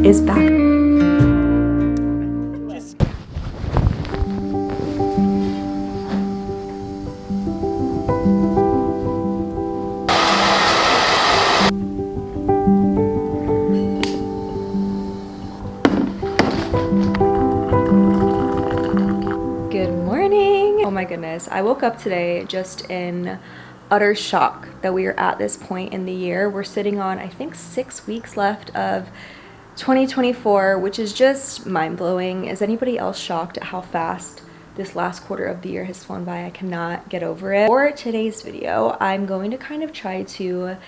is back. Good morning. Oh my goodness, I woke up today just in utter shock that we are at this point in the year. We're sitting on, I think, 6 weeks left of 2024, which is just mind-blowing. Is anybody else shocked at how fast this last quarter of the year has flown by? I cannot get over it. For today's video, I'm going to kind of try to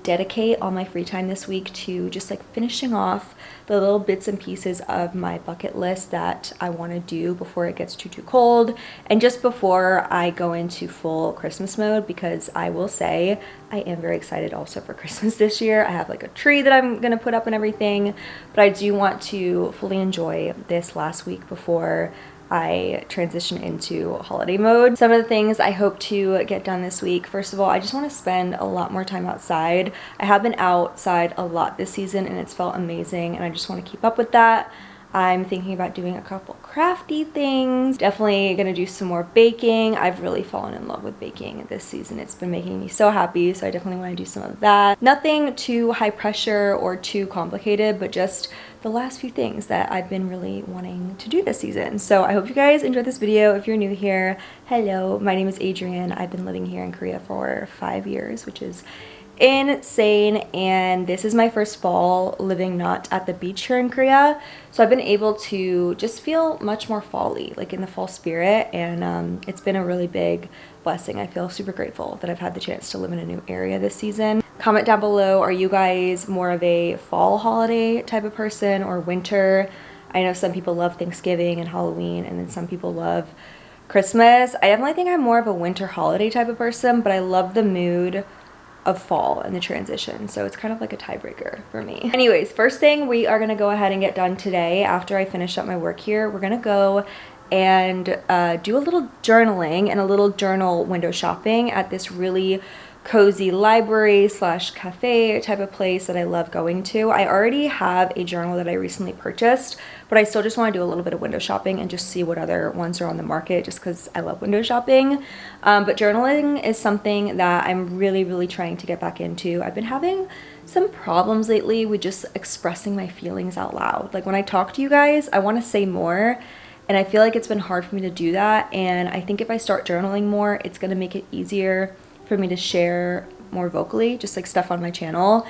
dedicate all my free time this week to just like finishing off the little bits and pieces of my bucket list that I want to do before it gets too cold and just before I go into full Christmas mode, because I will say I am very excited also for Christmas this year. I have like a tree that I'm gonna put up and everything, but I do want to fully enjoy this last week before I transition into holiday mode. Some of the things I hope to get done this week: first of all, I just want to spend a lot more time outside. I have been outside a lot this season and it's felt amazing, and I just want to keep up with that. I'm thinking about doing a couple crafty things. Definitely gonna do some more baking. I've really fallen in love with baking this season. It's been making me so happy, so I definitely want to do some of that. Nothing too high pressure or too complicated, but just the last few things that I've been really wanting to do this season. So I hope you guys enjoyed this video. If you're new here, hello, my name is Adrienne. I've been living here in Korea for 5 years, which is insane, and this is my first fall living not at the beach here in Korea, so I've been able to just feel much more fall-y, like in the fall spirit, and it's been a really big blessing. I feel super grateful that I've had the chance to live in a new area this season. Comment down below, are you guys more of a fall holiday type of person or winter? I know some people love Thanksgiving and Halloween, and then some people love Christmas. I definitely think I'm more of a winter holiday type of person, but I love the mood of fall and the transition, so it's kind of like a tiebreaker for me. Anyways, first thing we are gonna go ahead and get done today after I finish up my work here, we're gonna go and do a little journaling and a little journal window shopping at this really cozy library slash cafe type of place that I love going to. I already have a journal that I recently purchased, but I still just want to do a little bit of window shopping and just see what other ones are on the market, just because I love window shopping. But journaling is something that I'm really trying to get back into. I've been having some problems lately with just expressing my feelings out loud. Like when I talk to you guys, I want to say more, and I feel like it's been hard for me to do that. And I think if I start journaling more, it's going to make it easier for me to share more vocally, just like stuff on my channel.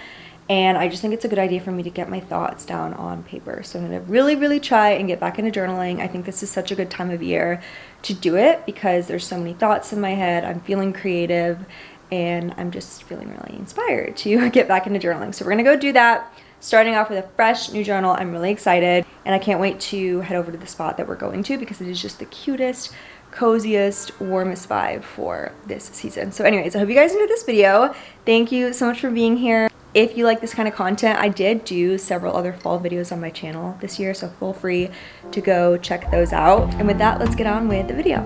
And I just think it's a good idea for me to get my thoughts down on paper. So I'm gonna really try and get back into journaling. I think this is such a good time of year to do it because there's so many thoughts in my head. I'm feeling creative and I'm just feeling really inspired to get back into journaling. So we're gonna go do that, starting off with a fresh new journal. I'm really excited, and I can't wait to head over to the spot that we're going to because it is just the cutest, coziest, warmest vibe for this season. So anyways, I hope you guys enjoyed this video. Thank you so much for being here. If you like this kind of content, I did do several other fall videos on my channel this year, so feel free to go check those out. And with that, let's get on with the video.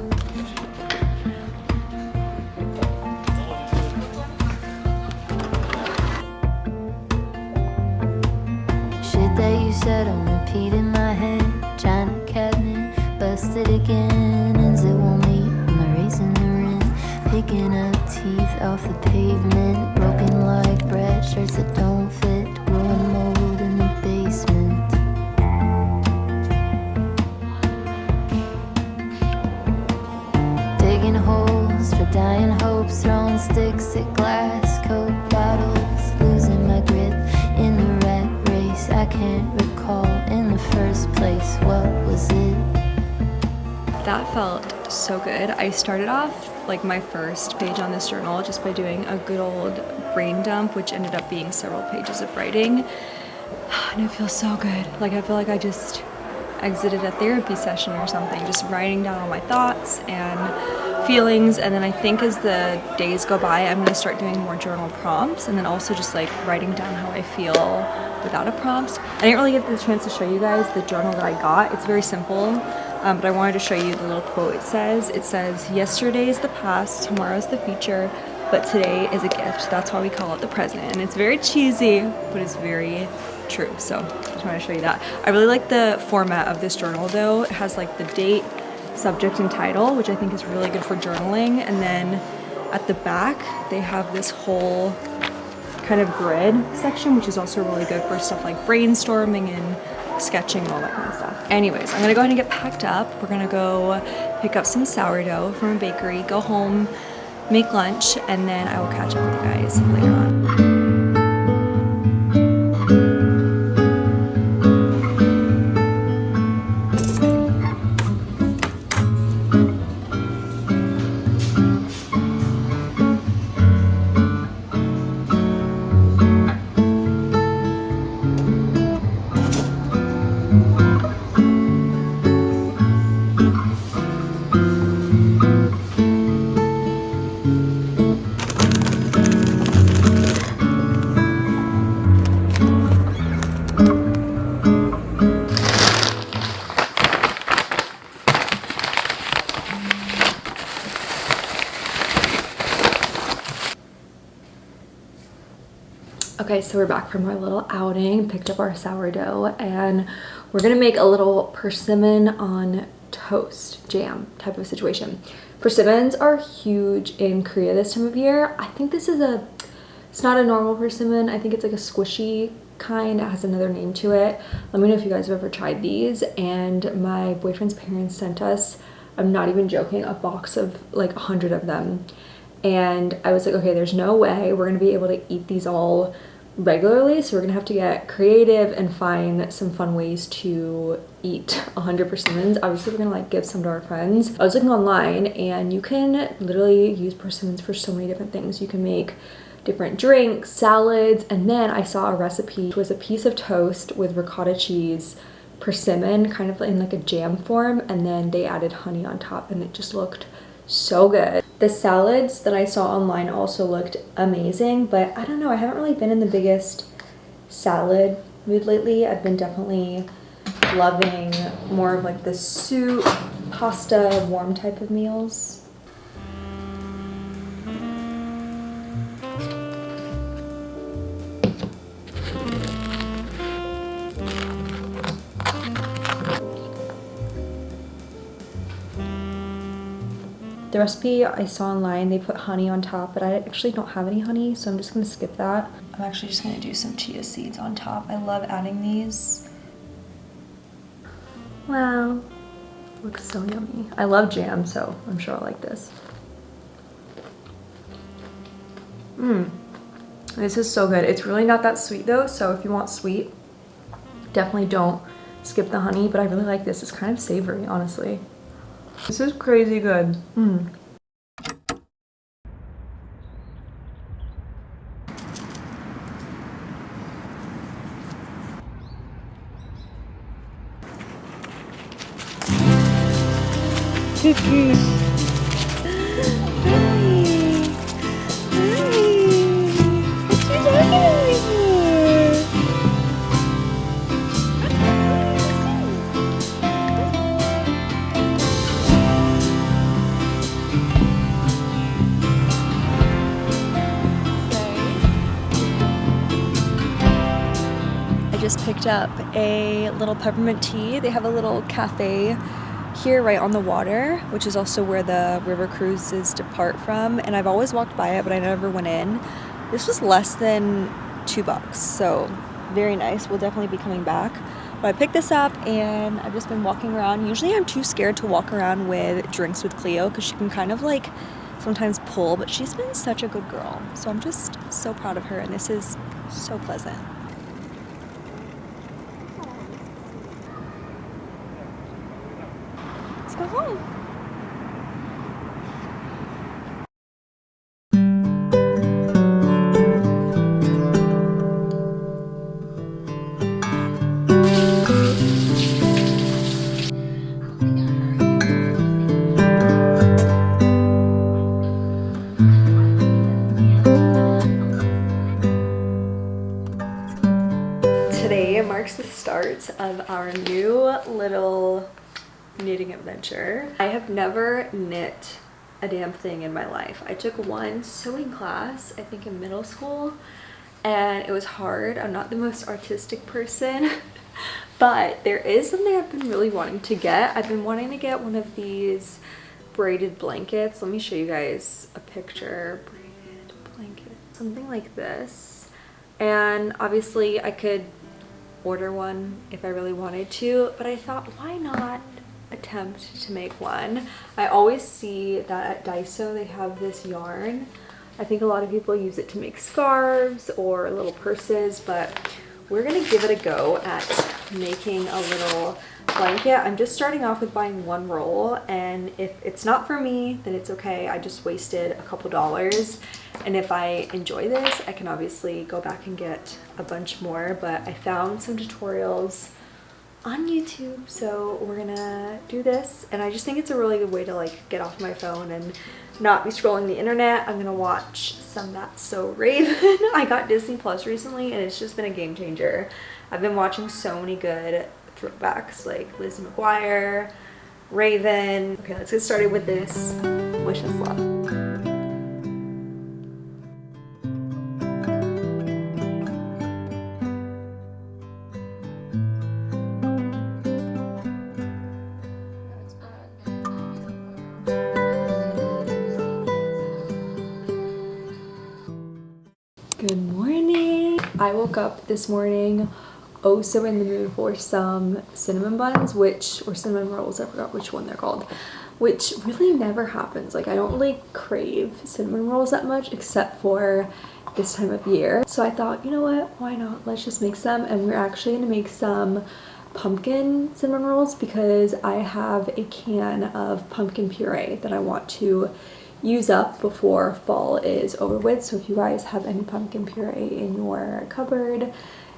Shit that you said on repeat in my head. China cabinet busted again. Ends it won't meet. I'm erasing the rim. Picking up teeth off the pavement. Broken like bread. Shirts that don't fit. Growing mold in the basement. Digging holes for dying hopes. Throwing sticks at glass. Coke bottles. Losing my grip in the rat race. I can't recall in the first place. What was it? That felt so good. I started off like my first page on this journal just by doing a good old brain dump, which ended up being several pages of writing, and it feels so good. Like I feel like I just exited a therapy session or something, just writing down all my thoughts and feelings. And then I think as the days go by, I'm gonna start doing more journal prompts, and then also just like writing down how I feel without a prompt. I didn't really get the chance to show you guys the journal that I got. It's very simple, but I wanted to show you the little quote it says. It says, "Yesterday is the past, tomorrow is the future, but today is a gift. That's why we call it the present." And it's very cheesy, but it's very true. So I just wanted to show you that. I really like the format of this journal though. It has like the date, subject, and title, which I think is really good for journaling. And then at the back, they have this whole kind of grid section, which is also really good for stuff like brainstorming and sketching and all that kind of stuff. Anyways, I'm gonna go ahead and get packed up. We're gonna go pick up some sourdough from a bakery, go home, make lunch, and then I will catch up with you guys later on. Okay, so we're back from our little outing, picked up our sourdough, and we're gonna make a little persimmon on toast jam type of situation. Persimmons are huge in Korea this time of year. I think this is it's not a normal persimmon. I think it's like a squishy kind. It has another name to it. Let me know if you guys have ever tried these. And my boyfriend's parents sent us, I'm not even joking, a box of like 100 of them. And I was like, okay, there's no way we're gonna be able to eat these all regularly, so we're gonna have to get creative and find some fun ways to eat 100 persimmons. Obviously we're gonna like give some to our friends. I was looking online and you can literally use persimmons for so many different things. You can make different drinks, salads, and then I saw a recipe. It was a piece of toast with ricotta cheese, persimmon kind of in like a jam form, and then they added honey on top, and it just looked so good. The salads that I saw online also looked amazing, but I don't know, I haven't really been in the biggest salad mood lately. I've been definitely loving more of like the soup, pasta, warm type of meals. The recipe I saw online, they put honey on top, but I actually don't have any honey, so I'm just gonna skip that. I'm actually just gonna do some chia seeds on top. I love adding these. Wow, looks so yummy. I love jam, so I'm sure I'll like this. This is so good. It's really not that sweet though, so if you want sweet, definitely don't skip the honey, but I really like this. It's kind of savory, honestly. This is crazy good. Just picked up a little peppermint tea. They have a little cafe here right on the water, which is also where the river cruises depart from, and I've always walked by it, but I never went in. This was less than $2, so very nice. We'll definitely be coming back. But I picked this up and I've just been walking around. Usually I'm too scared to walk around with drinks with Cleo because she can kind of like sometimes pull, but she's been such a good girl, so I'm just so proud of her, and this is so pleasant. Let's go home. Today marks the start of our new little knitting adventure. I have never knit a damn thing in my life. I took one sewing class, I think in middle school, and it was hard. I'm not the most artistic person, but there is something I've been really wanting to get. I've been wanting to get one of these braided blankets. Let me show you guys a picture. Braided blanket, something like this. And obviously I could order one if I really wanted to, but I thought, why not attempt to make one? I always see that at Daiso they have this yarn. I think a lot of people use it to make scarves or little purses, but we're gonna give it a go at making a little blanket. I'm just starting off with buying one roll, and if it's not for me, then it's okay. I just wasted a couple dollars, and if I enjoy this, I can obviously go back and get a bunch more, but I found some tutorials on YouTube, so we're gonna do this. And I just think it's a really good way to like get off my phone and not be scrolling the internet. I'm gonna watch some That's So Raven. I got Disney Plus recently, and it's just been a game changer. I've been watching so many good throwbacks like Lizzie McGuire, Raven. Okay, let's get started with this. Wish us luck. Good morning. I woke up this morning oh so in the mood for some cinnamon buns, or cinnamon rolls, I forgot which one they're called, which really never happens. Like, I don't really crave cinnamon rolls that much except for this time of year. So I thought, you know what, why not? Let's just make some. And we're actually gonna make some pumpkin cinnamon rolls because I have a can of pumpkin puree that I want to use up before fall is over with. So if you guys have any pumpkin puree in your cupboard,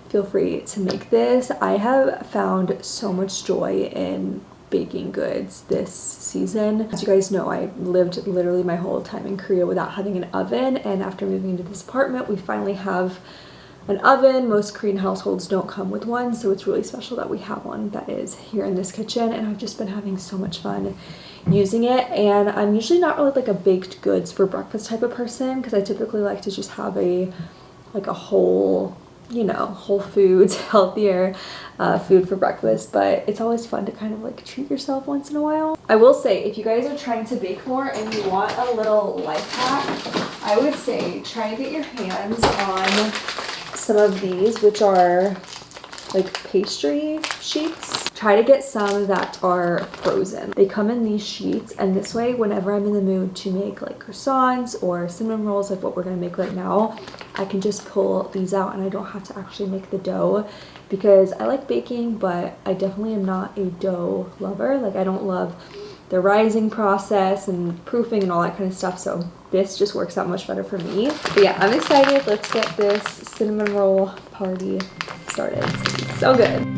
feel free to make this. I have found so much joy in baking goods this season. As you guys know, I lived literally my whole time in Korea without having an oven, and after moving into this apartment, we finally have an oven. Most Korean households don't come with one, so it's really special that we have one that is here in this kitchen, and I've just been having so much fun using it. And I'm usually not really like a baked goods for breakfast type of person, because I typically like to just have a whole, you know, whole foods, healthier food for breakfast, but it's always fun to kind of like treat yourself once in a while. I will say, if you guys are trying to bake more and you want a little life hack, I would say try to get your hands on some of these, which are like pastry sheets. Try to get some that are frozen. They come in these sheets, and this way, whenever I'm in the mood to make like croissants or cinnamon rolls, like what we're gonna make right now, I can just pull these out and I don't have to actually make the dough, because I like baking, but I definitely am not a dough lover. Like, I don't love the rising process and proofing and all that kind of stuff, so this just works out much better for me. But yeah, I'm excited. Let's get this cinnamon roll party started. It's gonna be so good.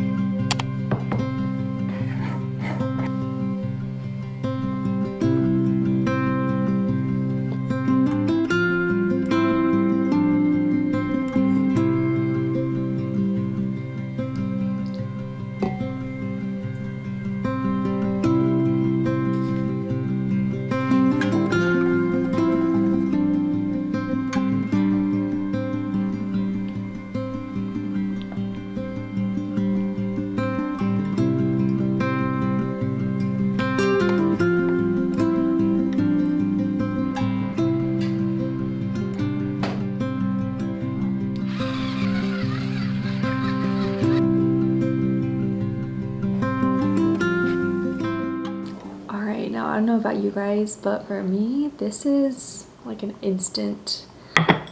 Now, I don't know about you guys, but for me, this is like an instant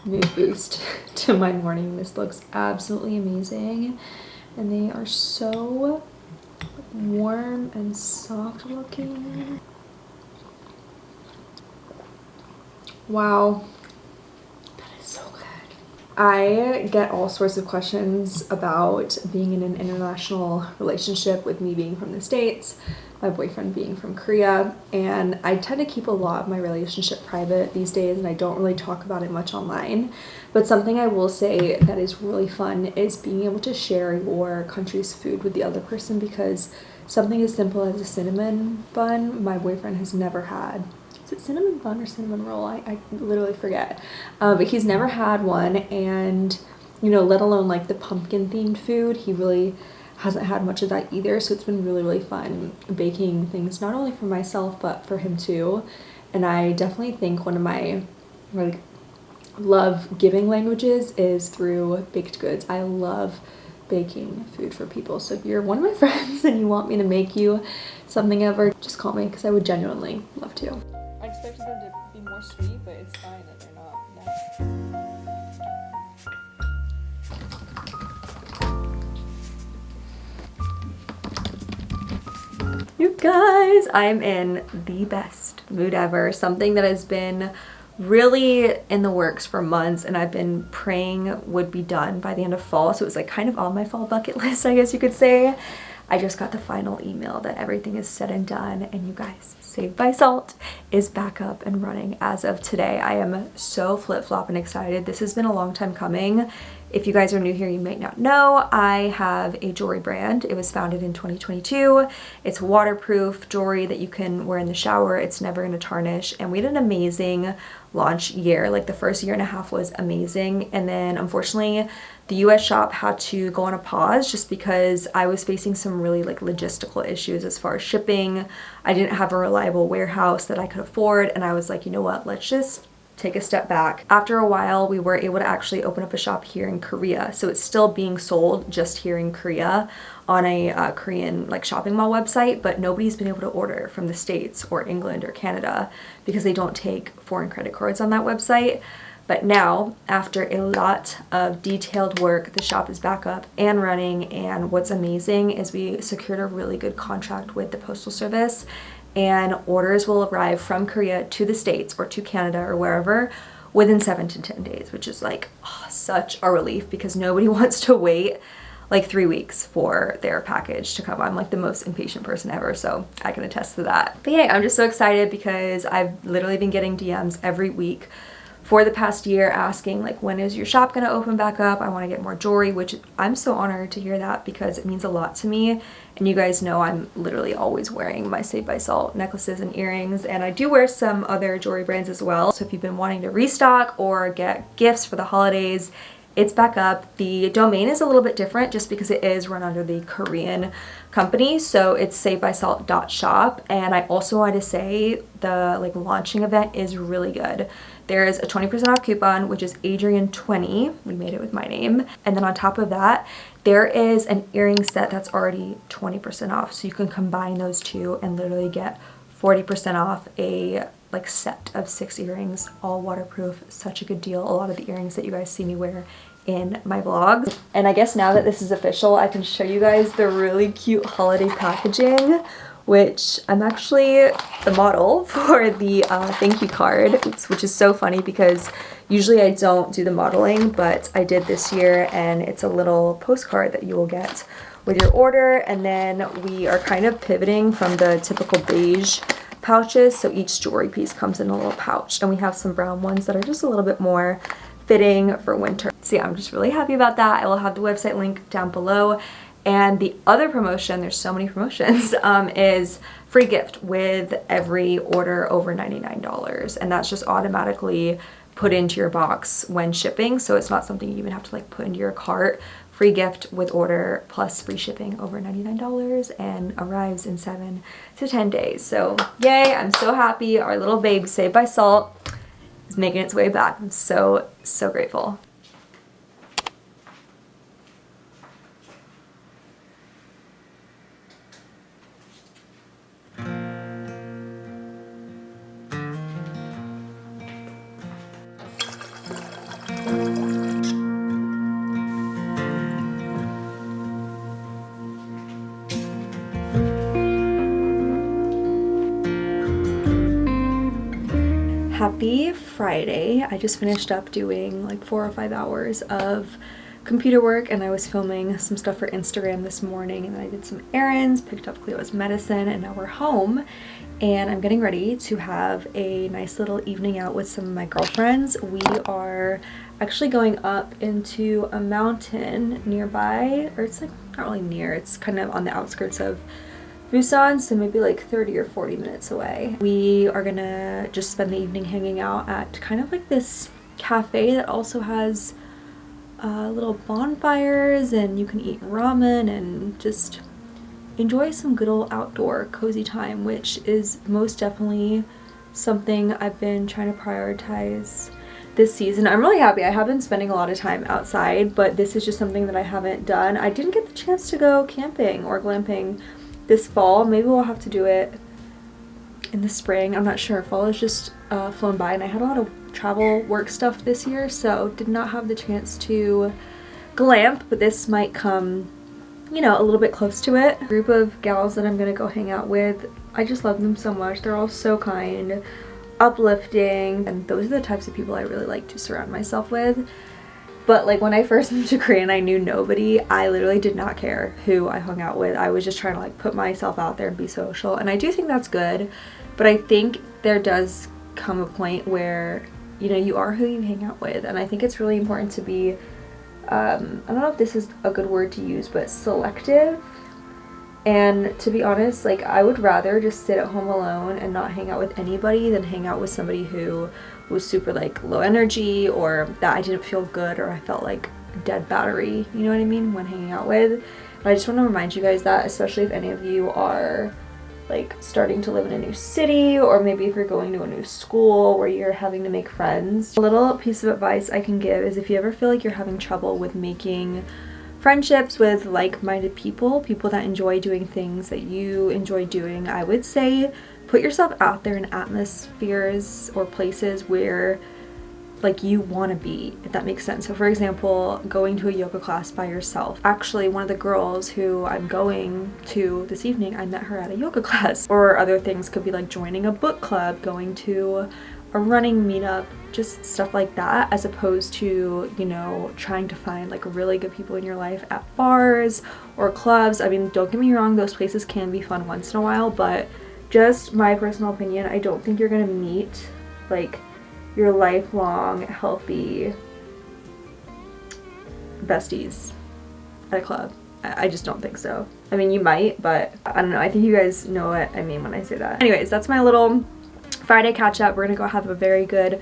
mood boost to my morning. This looks absolutely amazing, and they are so warm and soft looking. Wow, that is so good. I get all sorts of questions about being in an international relationship, with me being from the States, my boyfriend being from Korea, and I tend to keep a lot of my relationship private these days, and I don't really talk about it much online. But something I will say that is really fun is being able to share your country's food with the other person, because something as simple as a cinnamon bun, my boyfriend has never had. Is it cinnamon bun or cinnamon roll? I literally forget. But he's never had one, and you know, let alone like the pumpkin themed food. He really hasn't had much of that either, so it's been really, really fun baking things not only for myself but for him too. And I definitely think one of my like love giving languages is through baked goods. I love baking food for people. So if you're one of my friends and you want me to make you something ever, just call me because I would genuinely love to. I expected them to be more sweet, but it's fine that they're not. You guys, I'm in the best mood ever. Something that has been really in the works for months and I've been praying would be done by the end of fall. So it was like kind of on my fall bucket list, I guess you could say. I just got the final email that everything is said and done, and you guys, Saved by Salt is back up and running as of today. I am so flip-flop and excited. This has been a long time coming. If you guys are new here, you might not know, I have a jewelry brand. It was founded in 2022. It's waterproof jewelry that you can wear in the shower. It's never gonna tarnish. And we had an amazing launch year. Like the first year and a half was amazing. And then unfortunately, the US shop had to go on a pause just because I was facing some really like logistical issues as far as shipping. I didn't have a reliable warehouse that I could afford. And I was like, you know what, let's just take a step back. After a while, we were able to actually open up a shop here in Korea. So it's still being sold just here in Korea on a Korean like shopping mall website, but nobody's been able to order from the States or England or Canada because they don't take foreign credit cards on that website. But now, after a lot of detailed work, the shop is back up and running. And what's amazing is we secured a really good contract with the Postal Service, and orders will arrive from Korea to the States or to Canada or wherever within 7 to 10 days, which is like such a relief because nobody wants to wait like 3 weeks for their package to come. I'm like the most impatient person ever, so I can attest to that. But yeah, I'm just so excited because I've literally been getting DMs every week for the past year asking like, when is your shop gonna open back up? I wanna get more jewelry, which I'm so honored to hear that because it means a lot to me. And you guys know I'm literally always wearing my Saved by Salt necklaces and earrings, and I do wear some other jewelry brands as well. So if you've been wanting to restock or get gifts for the holidays, it's back up. The domain is a little bit different just because it is run under the Korean company. So it's savedbysalt.shop. And I also want to say the like launching event is really good. There is a 20% off coupon, which is Adrienne20. We made it with my name. And then on top of that, there is an earring set that's already 20% off. So you can combine those two and literally get 40% off a like set of 6 earrings, all waterproof. Such a good deal. A lot of the earrings that you guys see me wear in my vlogs. And I guess now that this is official, I can show you guys the really cute holiday packaging, which I'm actually the model for the thank you card. Oops, which is so funny because usually I don't do the modeling, but I did this year, and it's a little postcard that you will get with your order. And then we are kind of pivoting from the typical beige pouches, so each jewelry piece comes in a little pouch, and we have some brown ones that are just a little bit more fitting for winter. So yeah, I'm just really happy about that. I will have the website link down below. And the other promotion, there's so many promotions, is free gift with every order over $99, and that's just automatically put into your box when shipping, so it's not something you even have to like put into your cart. Free gift with order plus free shipping over $99 and arrives in 7 to 10 days. So yay, I'm so happy. Our little babe Saved by Salt is making its way back. I'm so grateful. Happy Friday. I just finished up doing like 4 or 5 hours of computer work, and I was filming some stuff for Instagram this morning, and then I did some errands, picked up Cleo's medicine, and now we're home and I'm getting ready to have a nice little evening out with some of my girlfriends. We are actually going up into a mountain nearby, or it's like not really near, it's kind of on the outskirts of Busan, so maybe like 30 or 40 minutes away. We are gonna just spend the evening hanging out at kind of like this cafe that also has little bonfires, and you can eat ramen and just enjoy some good old outdoor cozy time, which is most definitely something I've been trying to prioritize this season. I'm really happy. I have been spending a lot of time outside, but this is just something that I haven't done. I didn't get the chance to go camping or glamping this fall. Maybe we'll have to do it in the spring. I'm not sure. Fall has just flown by, and I had a lot of travel work stuff this year, so did not have the chance to glamp, but this might come, you know, a little bit close to it. A group of gals that I'm gonna go hang out with, I just love them so much. They're all so kind, uplifting, and those are the types of people I really like to surround myself with. But like when I first moved to Korea and I knew nobody, I literally did not care who I hung out with. I was just trying to like put myself out there and be social, and I do think that's good, but I think there does come a point where, you know, you are who you hang out with, and I think it's really important to be I don't know if this is a good word to use, but selective. And to be honest, like I would rather just sit at home alone and not hang out with anybody than hang out with somebody who was super like low energy, or that I didn't feel good, or I felt like dead battery, you know what I mean, when hanging out with. And I just want to remind you guys that, especially if any of you are like starting to live in a new city, or maybe if you're going to a new school where you're having to make friends. A little piece of advice I can give is if you ever feel like you're having trouble with making friendships with like-minded people, people that enjoy doing things that you enjoy doing, I would say put yourself out there in atmospheres or places where like you want to be, if that makes sense. So for example, going to a yoga class by yourself. Actually, one of the girls who I'm going to this evening, I met her at a yoga class. Or other things could be like joining a book club, going to a running meetup, just stuff like that, as opposed to, you know, trying to find like really good people in your life at bars or clubs. I mean, don't get me wrong, those places can be fun once in a while, but just my personal opinion, I don't think you're gonna meet like your lifelong healthy besties at a club. I just don't think so. I mean, you might, but I don't know. I think you guys know what I mean when I say that. Anyways, that's my little Friday catch up. We're gonna go have a very good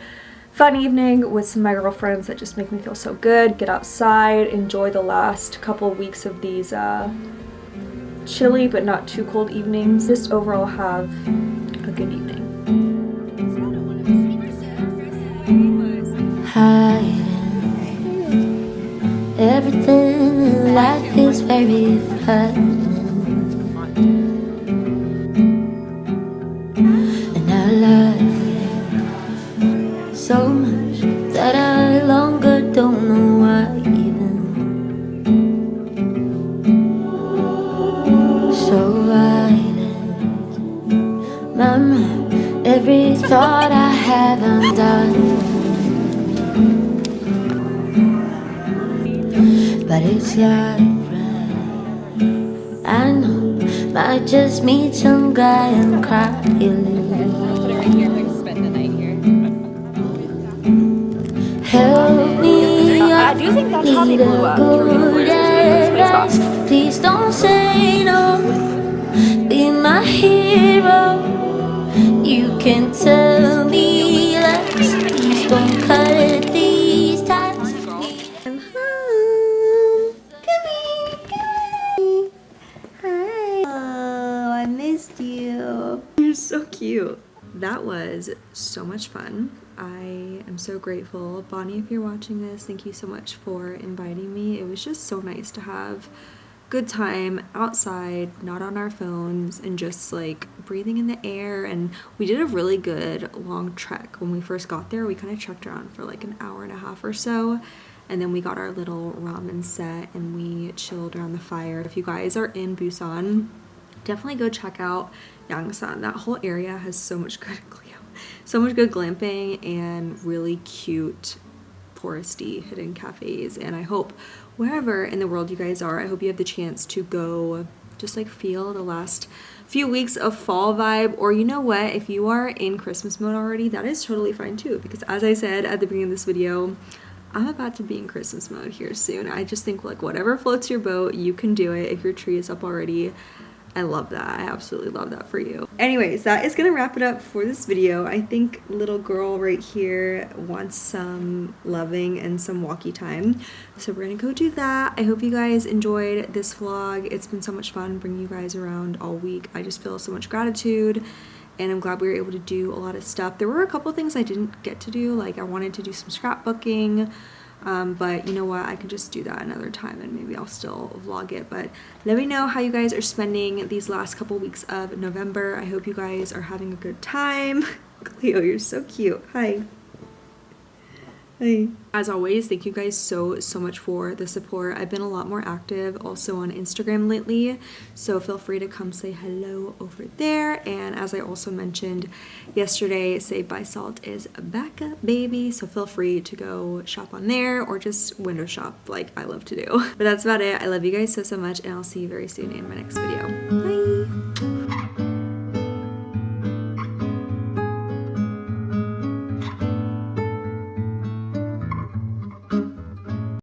fun evening with some of my girlfriends that just make me feel so good. Get outside, enjoy the last couple of weeks of these chilly but not too cold evenings. Just overall have a good evening. Hiding everything in life is very frightening, and I love it so much that I longer don't know why even. So violent, my mind, every thought I haven't done. But it's like I know, might just meet some guy and cry a little. Help me, I do think that's how they blew up. Good advice. Please don't say no. Be my hero. You can tell me lies. Please don't cut these ties. You're so cute. That was so much fun. I am so grateful. Bonnie, if you're watching this, thank you so much for inviting me. It was just so nice to have good time outside, not on our phones, and just like breathing in the air. And we did a really good long trek. When we first got there, we kind of trekked around for like an hour and a half or so, and then we got our little ramen set and we chilled around the fire. If you guys are in Busan, definitely go check out Yangsan. That whole area has so much good glamping and really cute touristy hidden cafes. And I hope wherever in the world you guys are, I hope you have the chance to go just like feel the last few weeks of fall vibe. Or you know what, if you are in Christmas mode already, that is totally fine too, because as I said at the beginning of this video, I'm about to be in Christmas mode here soon. I just think like whatever floats your boat, you can do it. If your tree is up already, I love that. I absolutely love that for you. Anyways, that is gonna wrap it up for this video. I think little girl right here wants some loving and some walkie time. So we're gonna go do that. I hope you guys enjoyed this vlog. It's been so much fun bringing you guys around all week. I just feel so much gratitude and I'm glad we were able to do a lot of stuff. There were a couple things I didn't get to do, like I wanted to do some scrapbooking. But you know what, I can just do that another time and maybe I'll still vlog it. But let me know how you guys are spending these last couple weeks of November. I hope you guys are having a good time. Cleo, you're so cute. Hi. Hi. As always, thank you guys so much for the support. I've been a lot more active also on Instagram lately, so feel free to come say hello over there. And as I also mentioned yesterday, Saved by Salt is back up, baby, so feel free to go shop on there or just window shop like I love to do. But that's about it. I love you guys so much and I'll see you very soon in my next video. Bye.